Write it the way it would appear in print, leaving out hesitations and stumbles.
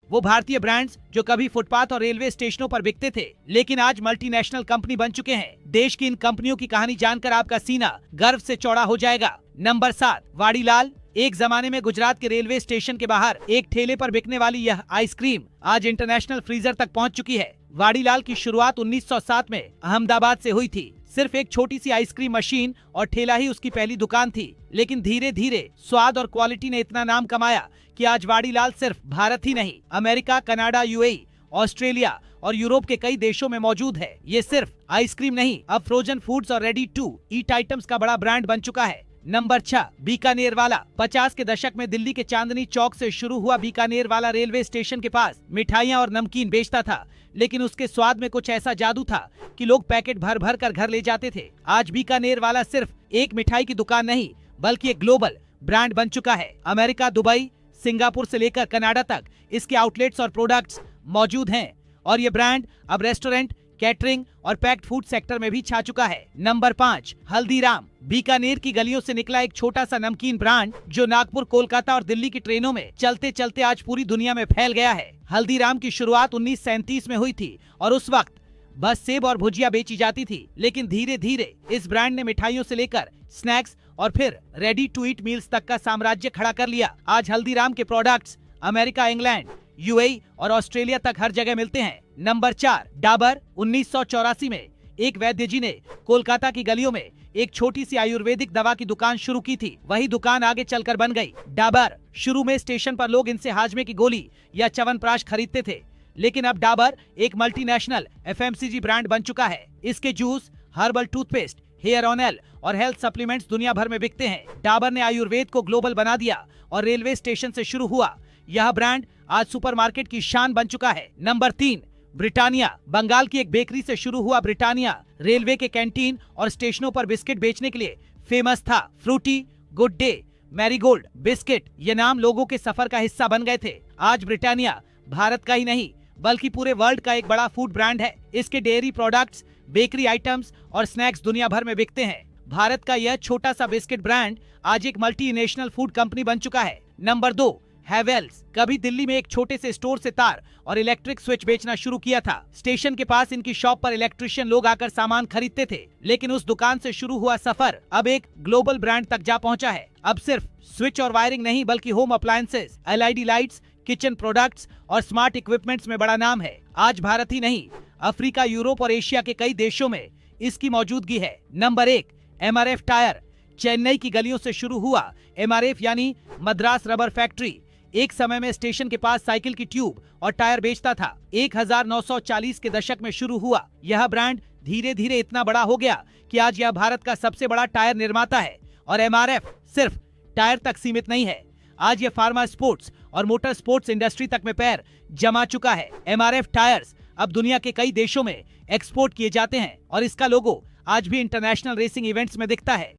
वो भारतीय ब्रांड्स जो कभी फुटपाथ और रेलवे स्टेशनों पर बिकते थे, लेकिन आज मल्टीनेशनल कंपनी बन चुके हैं। देश की इन कंपनियों की कहानी जानकर आपका सीना गर्व से चौड़ा हो जाएगा। नंबर 7, वाडीलाल। एक जमाने में गुजरात के रेलवे स्टेशन के बाहर एक ठेले पर बिकने वाली यह आइसक्रीम आज इंटरनेशनल फ्रीजर तक पहुंच चुकी है। वाडीलाल की शुरुआत 1907 में अहमदाबाद से हुई थी। सिर्फ एक छोटी सी आइसक्रीम मशीन और ठेला ही उसकी पहली दुकान थी, लेकिन धीरे धीरे स्वाद और क्वालिटी ने इतना नाम कमाया कि आज वाडीलाल सिर्फ भारत ही नहीं, अमेरिका, कनाडा, यूएई, ऑस्ट्रेलिया और यूरोप के कई देशों में मौजूद है। ये सिर्फ आइसक्रीम नहीं, अब फ्रोजन फूड्स और रेडी टू ईट आइटम्स का बड़ा ब्रांड बन चुका है। नंबर 6, बीकानेर वाला। 50 के दशक में दिल्ली के चांदनी चौक से शुरू हुआ बीकानेर वाला रेलवे स्टेशन के पास मिठाइयाँ और नमकीन बेचता था, लेकिन उसके स्वाद में कुछ ऐसा जादू था कि लोग पैकेट भर भर कर घर ले जाते थे। आज बीकानेर वाला सिर्फ एक मिठाई की दुकान नहीं, बल्कि एक ग्लोबल ब्रांड बन चुका है। अमेरिका, दुबई, सिंगापुर से लेकर कनाडा तक इसके आउटलेट्स और प्रोडक्ट्स मौजूद हैं और ये ब्रांड अब रेस्टोरेंट, कैटरिंग और पैक्ड फूड सेक्टर में भी छा चुका है। नंबर 5, हल्दीराम। बीकानेर की गलियों से निकला एक छोटा सा नमकीन ब्रांड जो नागपुर, कोलकाता और दिल्ली की ट्रेनों में चलते चलते आज पूरी दुनिया में फैल गया है। हल्दीराम की शुरुआत 1937 में हुई थी और उस वक्त बस सेब और भुजिया बेची जाती थी, लेकिन धीरे धीरे इस ब्रांड ने मिठाइयों से लेकर स्नैक्स और फिर रेडी टू ईट मील्स तक का साम्राज्य खड़ा कर लिया। आज हल्दीराम के प्रोडक्ट्स अमेरिका, इंग्लैंड, यूएई और ऑस्ट्रेलिया तक हर जगह मिलते हैं। नंबर 4, डाबर। 1984 में एक वैद्य जी ने कोलकाता की गलियों में एक छोटी सी आयुर्वेदिक दवा की दुकान शुरू की थी। वही दुकान आगे चलकर बन गई डाबर। शुरू में स्टेशन पर लोग इनसे हाजमे की गोली या च्यवनप्राश खरीदते थे, लेकिन अब डाबर एक मल्टीनेशनल एफएमसीजी ब्रांड बन चुका है। इसके juice, herbal toothpaste, hair oil और हेल्थ सप्लीमेंट्स दुनिया भर में बिकते हैं। डाबर ने आयुर्वेद को ग्लोबल बना दिया और रेलवे स्टेशन से शुरू हुआ यह ब्रांड आज सुपरमार्केट की शान बन चुका है। Number 3, Britannia. बंगाल की एक बेकरी से शुरू हुआ ब्रिटानिया रेलवे के कैंटीन और स्टेशनों पर बिस्किट बेचने के लिए फेमस था। Frooti, Good Day, Marigold biscuit, ये नाम लोगों के सफर का हिस्सा बन गए थे। आज ब्रिटानिया भारत का ही नहीं, बल्कि पूरे वर्ल्ड का एक बड़ा फूड ब्रांड है। इसके डेयरी प्रोडक्ट्स, बेकरी आइटम्स और स्नैक्स दुनिया भर में बिकते हैं। भारत का यह छोटा सा बिस्किट ब्रांड आज एक मल्टीनेशनल फूड कंपनी बन चुका है। नंबर 2, हैवेल्स। कभी दिल्ली में एक छोटे से स्टोर से तार और इलेक्ट्रिक स्विच बेचना शुरू किया था। स्टेशन के पास इनकी शॉप पर इलेक्ट्रिशियन लोग आकर सामान खरीदते थे, लेकिन उस दुकान से शुरू हुआ सफर अब एक ग्लोबल ब्रांड तक जा पहुंचा है। अब सिर्फ स्विच और वायरिंग नहीं, बल्कि home appliances, LED lights, kitchen products और स्मार्ट इक्विपमेंट्स में बड़ा नाम है। आज भारत ही नहीं, अफ्रीका, यूरोप और एशिया के कई देशों में इसकी मौजूदगी है। Number 1, MRF tyre. चेन्नई की गलियों से शुरू हुआ एमआरएफ यानी मद्रास रबर फैक्ट्री एक समय में स्टेशन के पास साइकिल की ट्यूब और टायर बेचता था। 1940 के दशक में शुरू हुआ यह ब्रांड धीरे धीरे इतना बड़ा हो गया कि आज यह भारत का सबसे बड़ा टायर निर्माता है। और एमआरएफ सिर्फ टायर तक सीमित नहीं है, आज यह फार्मा, स्पोर्ट्स और मोटर स्पोर्ट्स इंडस्ट्री तक में पैर जमा चुका है। एमआरएफ टायर्स अब दुनिया के कई देशों में एक्सपोर्ट किए जाते हैं और इसका लोगो आज भी इंटरनेशनल रेसिंग इवेंट्स में दिखता है।